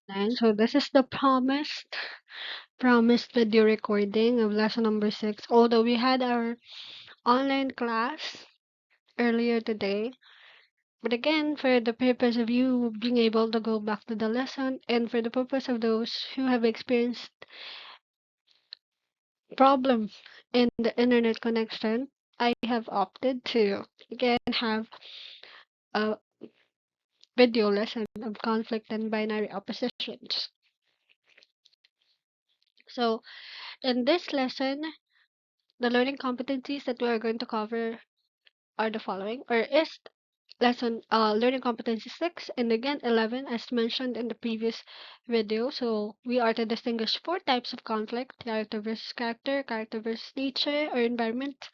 9. So this is the promised video recording of lesson number 6. Although we had our online class earlier today, but again, for the purpose of you being able to go back to the lesson and for the purpose of those who have experienced problem in the internet connection, I have opted to again have a video lesson of conflict and binary oppositions. So in this lesson, the learning competencies that we are going to cover are the following, or is lesson learning competency 6 and again 11 as mentioned in the previous video. So we are to distinguish four types of conflict: character versus character, character versus nature or environment,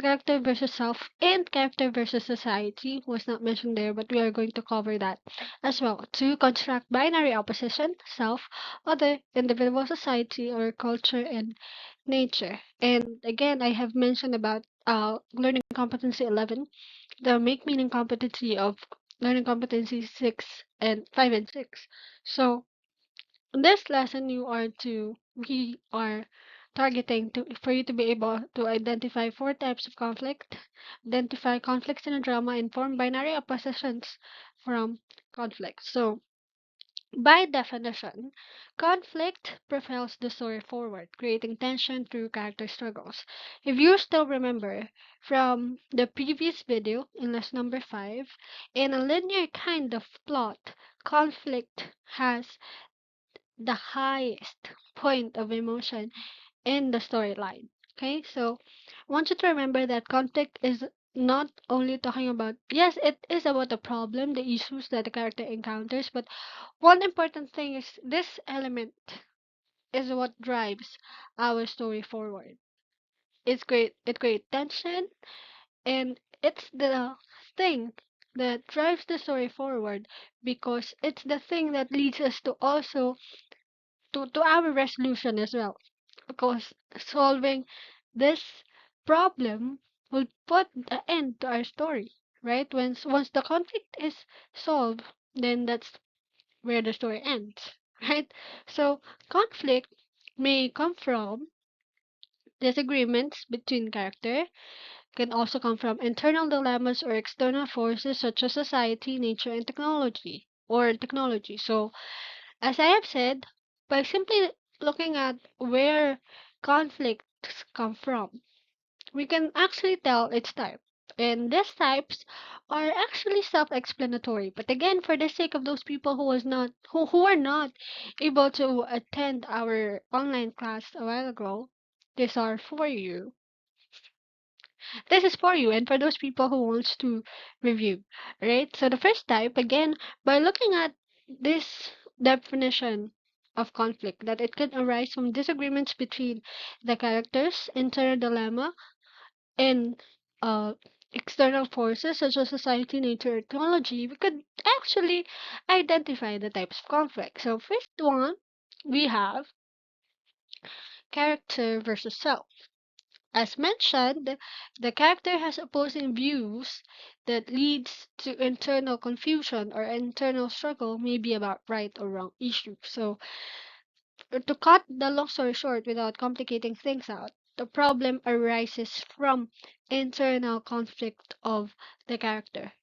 character versus self, and character versus society was not mentioned there, but we are going to cover that as well to construct binary opposition: self, other, individual, society, or culture and nature. And again, I have mentioned about learning competency 11, the make meaning competency of learning competency 6 and 5 and 6. So in this lesson we are targeting to for you to be able to identify four types of conflict, identify conflicts in a drama, and form binary oppositions from conflict. So by definition, conflict propels the story forward, creating tension through character struggles. If you still remember from the previous video in lesson number 5, in a linear kind of plot, conflict has the highest point of emotion in the storyline. Okay, so I want you to remember that conflict is not only talking about, yes, it is about the problem, the issues that the character encounters, but one important thing is this element is what drives our story forward. It creates tension, and it's the thing that drives the story forward because it's the thing that leads us to also to our resolution as well. Because solving this problem will put an end to our story, right? Once the conflict is solved, then that's where the story ends, right? So conflict may come from disagreements between character, can also come from internal dilemmas or external forces such as society, nature, and technology. So as I have said, by simply looking at where conflicts come from, we can actually tell its type. And these types are actually self-explanatory. But again, for the sake of those people who are not able to attend our online class a while ago, these are for you. This is for you and for those people who wants to review. Right? So the first type, again, by looking at this definition of conflict, that it can arise from disagreements between the characters, internal dilemma, in uh, external forces such as society, nature, or technology, we could actually identify the types of conflict. So, first one, we have character versus self. As mentioned, the character has opposing views that leads to internal confusion or internal struggle, maybe about right or wrong issue. So, to cut the long story short without complicating things out, the problem arises from internal conflict of the character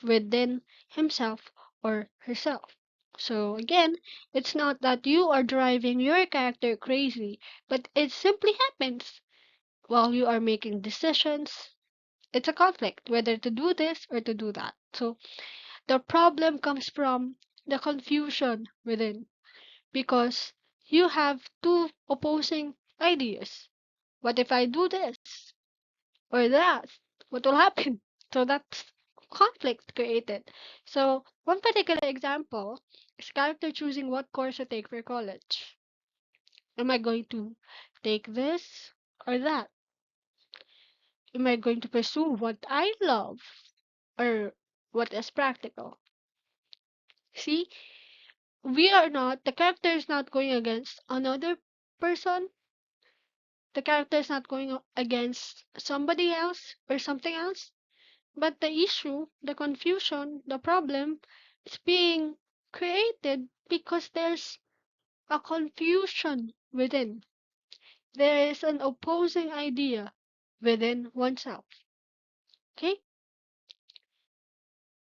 within himself or herself. So again, it's not that you are driving your character crazy, but it simply happens while you are making decisions. It's a conflict whether to do this or to do that. So the problem comes from the confusion within because you have two opposing ideas. What if I do this or that? What will happen? So that's conflict created. So one particular example is character choosing what course to take for college. Am I going to take this or that? Am I going to pursue what I love or what is practical? See, the character is not going against another person. The character is not going against somebody else or something else, but the issue, the confusion, the problem is being created because there's a confusion within. There is an opposing idea within oneself. Okay?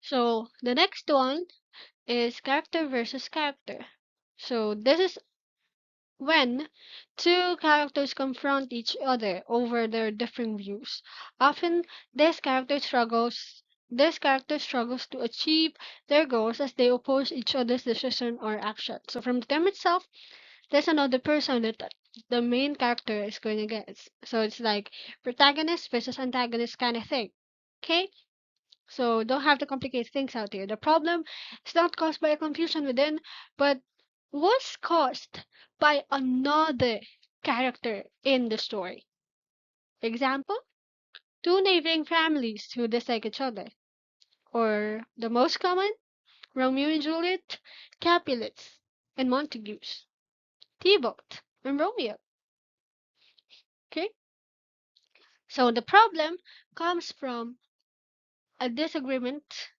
So the next one is character versus character. So this is when two characters confront each other over their differing views. Often this character struggles to achieve their goals as they oppose each other's decision or action. So from the term itself, there's another person that the main character is going against. So it's like protagonist versus antagonist kind of thing. Okay? So don't have to complicate things out here. The problem is not caused by a confusion within, but was caused by another character in the story. Example, two neighboring families who dislike each other. Or the most common, Romeo and Juliet, Capulets, and Montagues. Tybalt and Romeo. Okay? So the problem comes from a disagreement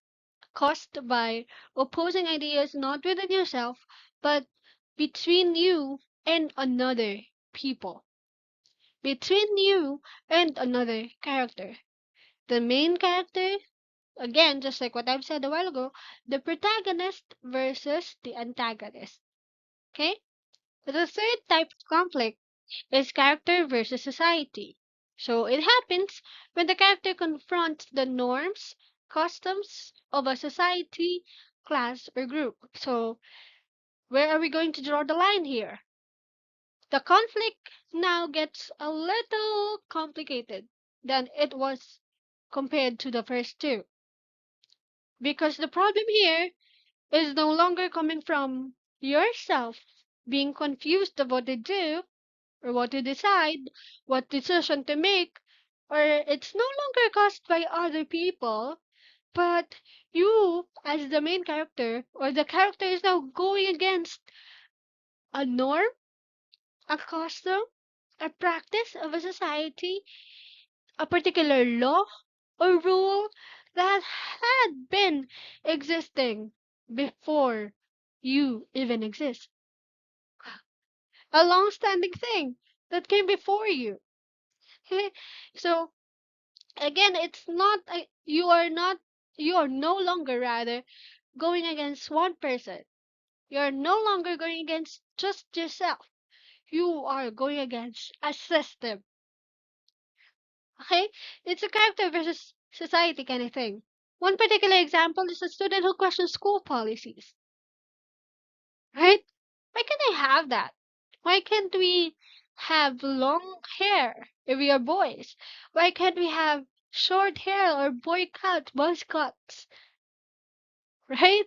caused by opposing ideas not within yourself, but between you and another people, between you and another character. The main character, again, just like what I've said a while ago, the protagonist versus the antagonist. Okay? The third type of conflict is character versus society. So it happens when the character confronts the norms, customs of a society, class, or group. So where are we going to draw the line here? The conflict now gets a little complicated than it was compared to the first two. Because the problem here is no longer coming from yourself being confused of what to do or what to decide, what decision to make, or it's no longer caused by other people, but you, as the main character, or the character is now going against a norm, a custom, a practice of a society, a particular law or rule that had been existing before you even exist. A long standing thing that came before you. So again, it's not you are no longer rather going against one person. You're no longer going against just yourself. You are going against a system. Okay? It's a character versus society kind of thing. One particular example is a student who questions school policies. Right? Why can't I have that? Why can't we have long hair if we are boys? Why can't we have short hair or boy cuts, buzz cuts? Right?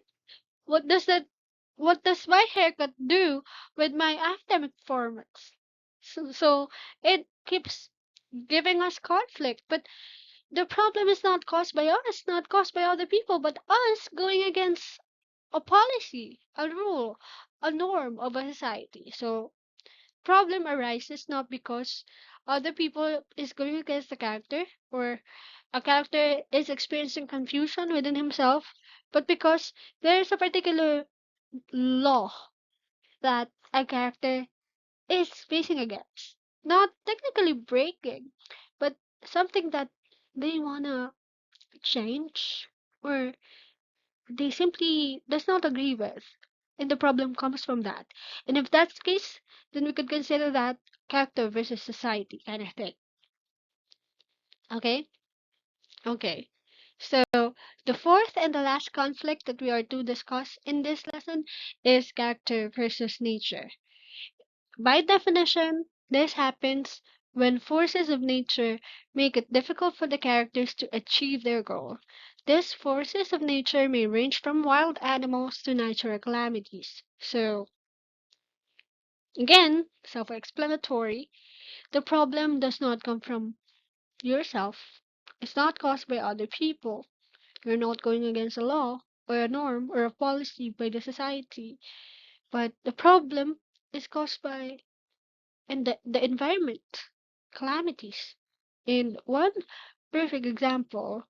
What does that what does my haircut do with my academic performance? So it keeps giving us conflict. But the problem is not caused by us, not caused by other people, but us going against a policy, a rule, a norm of a society. So problem arises not because other people is going against the character or a character is experiencing confusion within himself, but because there is a particular law that a character is facing against. Not technically breaking, but something that they wanna change or they simply does not agree with. And the problem comes from that. And if that's the case, then we could consider that character versus society kind of thing. Okay? Okay. So the fourth and the last conflict that we are to discuss in this lesson is character versus nature. By definition, this happens when forces of nature make it difficult for the characters to achieve their goal. These forces of nature may range from wild animals to natural calamities. So, again, self explanatory, the problem does not come from yourself. It's not caused by other people. You're not going against a law or a norm or a policy by the society. But the problem is caused by and the environment, calamities. And one perfect example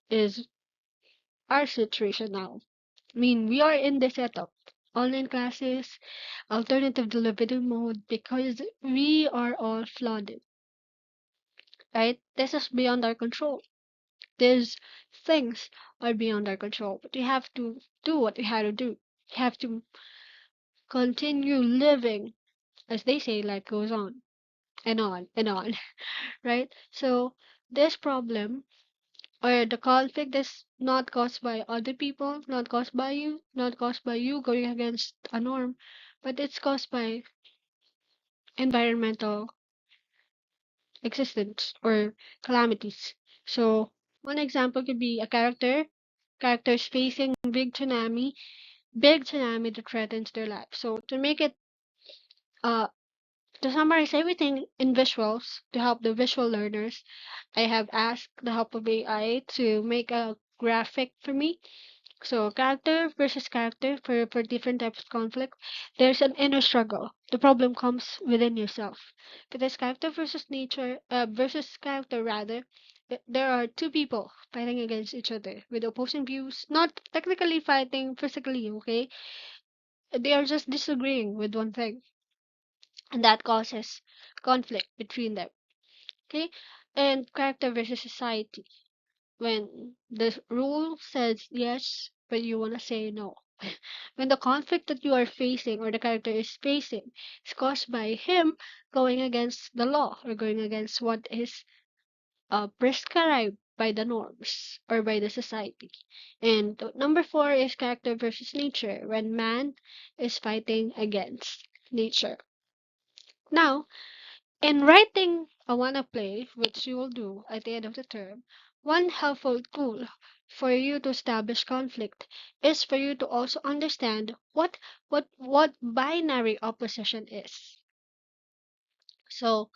is our situation now. I mean, we are in the setup. Online classes, alternative delivery mode, because we are all flawed, right? This is beyond our control. These things are beyond our control, but we have to do what we have to do. We have to continue living, as they say, life goes on and on and on, right? So this problem or the conflict is not caused by other people, not caused by you, not caused by you going against a norm, but it's caused by environmental existence or calamities. So one example could be a characters facing big tsunami that threatens their life. So uh to summarize everything in visuals to help the visual learners, I have asked the help of AI to make a graphic for me. So character versus character for different types of conflict, there's an inner struggle. The problem comes within yourself. If it is character versus nature, versus character rather, there are two people fighting against each other with opposing views, not technically fighting physically, okay? They are just disagreeing with one thing, and that causes conflict between them, okay? And character versus society, when the rule says yes, but you want to say no. When the conflict that you are facing or the character is facing is caused by him going against the law or going against what is prescribed by the norms or by the society. And number four is character versus nature, when man is fighting against nature. Now, in writing a wanna play, which you will do at the end of the term, one helpful tool for you to establish conflict is for you to also understand what binary opposition is. So,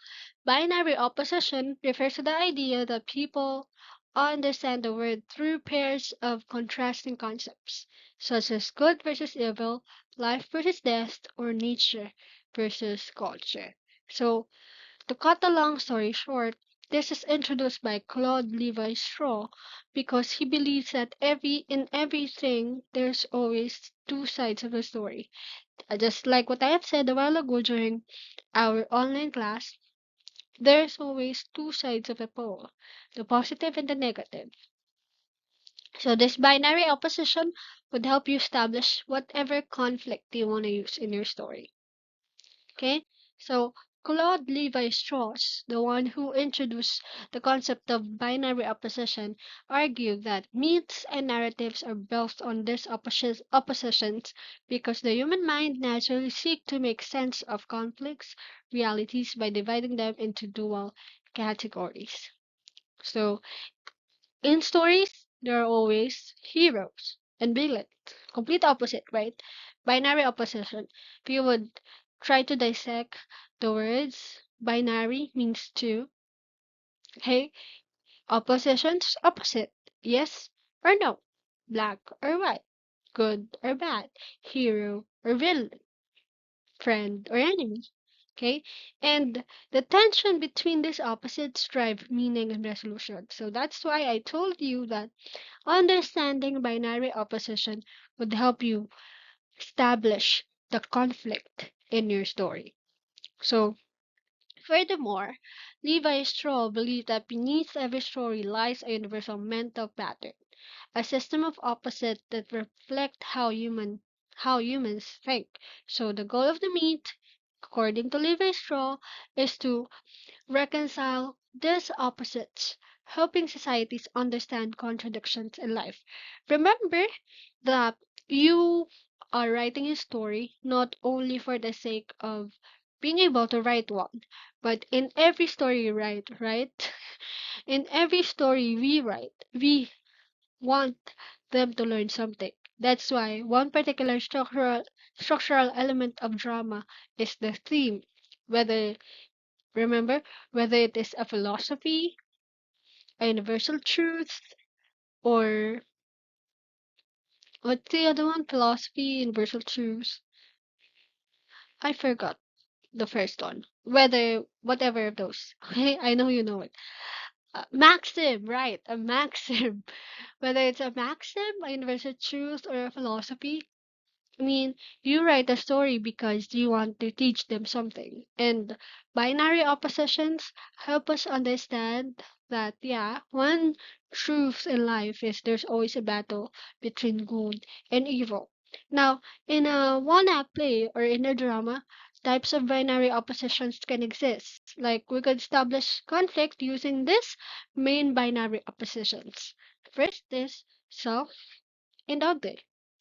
binary opposition refers to the idea that people understand the word through pairs of contrasting concepts, such as good versus evil, life versus death, or nature versus culture. So, to cut a long story short, this is introduced by Claude Levi Strauss because he believes that in everything there's always two sides of the story. Just like what I have said a while ago during our online class, there's always two sides of a pole, the positive and the negative. So this binary opposition would help you establish whatever conflict you want to use in your story. Okay, so Claude Levi-Strauss, the one who introduced the concept of binary opposition, argued that myths and narratives are built on these oppositions because the human mind naturally seeks to make sense of conflicts, realities by dividing them into dual categories. So in stories, there are always heroes and villains. Complete opposite, right? Binary opposition. If you would try to dissect the words, binary means two. Okay? Oppositions, opposite. Yes or no. Black or white. Good or bad. Hero or villain. Friend or enemy. Okay? And the tension between these opposites drive meaning and resolution. So that's why I told you that understanding binary opposition would help you establish the conflict in your story. So, furthermore, Levi Strauss believed that beneath every story lies a universal mental pattern, a system of opposites that reflect how humans think. So, the goal of the myth, according to Levi Strauss, is to reconcile these opposites, helping societies understand contradictions in life. Remember that you are writing a story not only for the sake of being able to write one, but in every story you write, right? In every story we write, we want them to learn something. That's why one particular structural element of drama is the theme, whether remember, whether it is a philosophy, a universal truth, or what's the other one? Philosophy, universal truth. I forgot the first one. Whether, whatever of those. Okay, I know you know it. Maxim, right? A maxim. Whether it's a maxim, a universal truth, or a philosophy, I mean, you write a story because you want to teach them something. And binary oppositions help us understand that, yeah, one truth in life is there's always a battle between good and evil. Now, in a one act play or in a drama, types of binary oppositions can exist. Like, we could establish conflict using this main binary oppositions. First is self and other.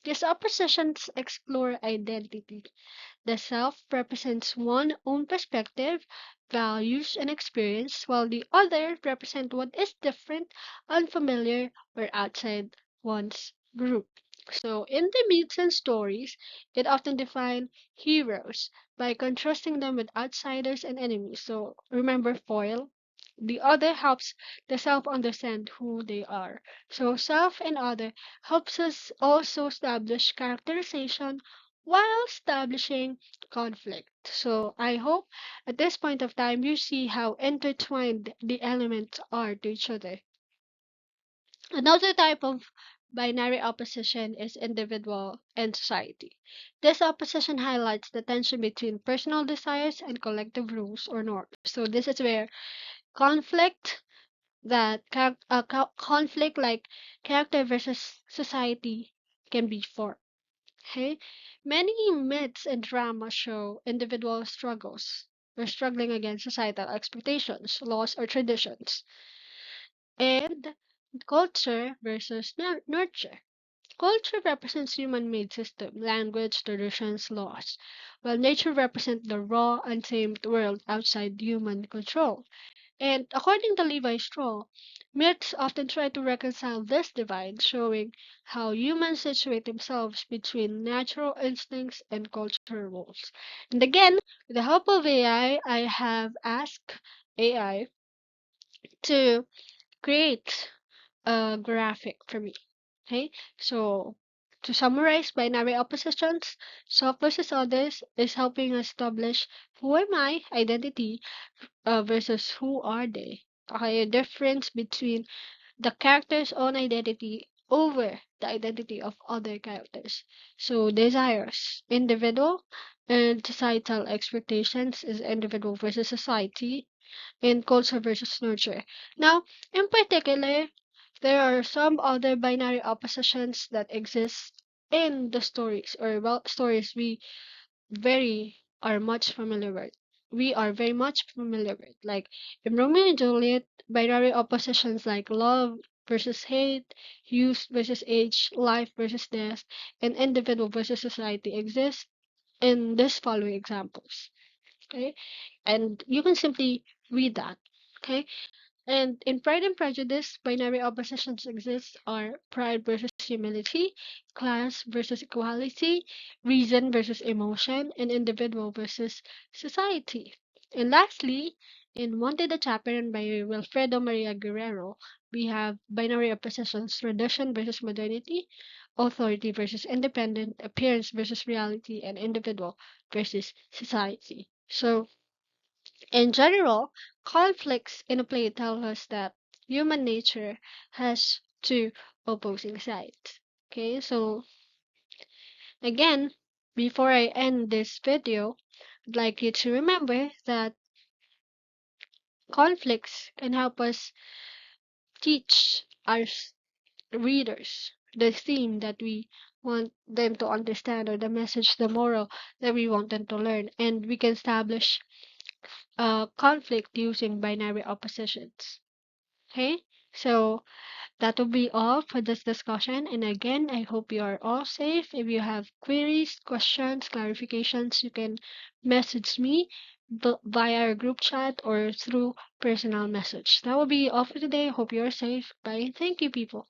These oppositions explore identity. The self represents one's own perspective, values, and experience, while the other represents what is different, unfamiliar, or outside one's group. So, in the myths and stories, it often defines heroes by contrasting them with outsiders and enemies. So, remember foil? The other helps the self understand who they are. So, self and other helps us also establish characterization while establishing conflict. So I hope at this point of time you see how intertwined the elements are to each other. Another type of binary opposition is individual and society. This opposition highlights the tension between personal desires and collective rules or norms. So this is where conflict conflict like character versus society can be formed. Okay? Many myths and drama show individual struggles or struggling against societal expectations, laws, or traditions, and culture versus nurture. Culture represents human-made system, language, traditions, laws, while nature represents the raw, untamed world outside human control. And according to Levi Strauss, myths often try to reconcile this divide, showing how humans situate themselves between natural instincts and cultural rules. And again, with the help of AI, I have asked AI to create a graphic for me. Okay, so to summarize binary oppositions, self versus others is helping us establish who am I, identity, versus who are they. Okay, a difference between the character's own identity over the identity of other characters. So desires, individual, and societal expectations is individual versus society, and culture versus nurture. Now, in particular, there are some other binary oppositions that exist in the stories or well stories very are much familiar with. We are very much familiar with. Like in Romeo and Juliet, binary oppositions like love versus hate, youth versus age, life versus death, and individual versus society exist in this following examples. Okay, and you can simply read that. Okay, and in Pride and Prejudice, binary oppositions exist are pride versus humility, class versus equality, reason versus emotion, and individual versus society. And lastly, in Wanted the Chaperone by Wilfredo Maria Guerrero, we have binary oppositions, tradition versus modernity, authority versus independent, appearance versus reality, and individual versus society. So, in general, conflicts in a play tell us that human nature has two opposing sides. Okay, so again, before I end this video, I'd like you to remember that conflicts can help us teach our readers the theme that we want them to understand or the message, the moral that we want them to learn. And we can establish conflict using binary oppositions. Okay, so that will be all for this discussion. And again, I hope you are all safe. If you have queries, questions, clarifications, you can message me via our group chat or through personal message. That will be all for today. Hope you're safe. Bye. Thank you, people.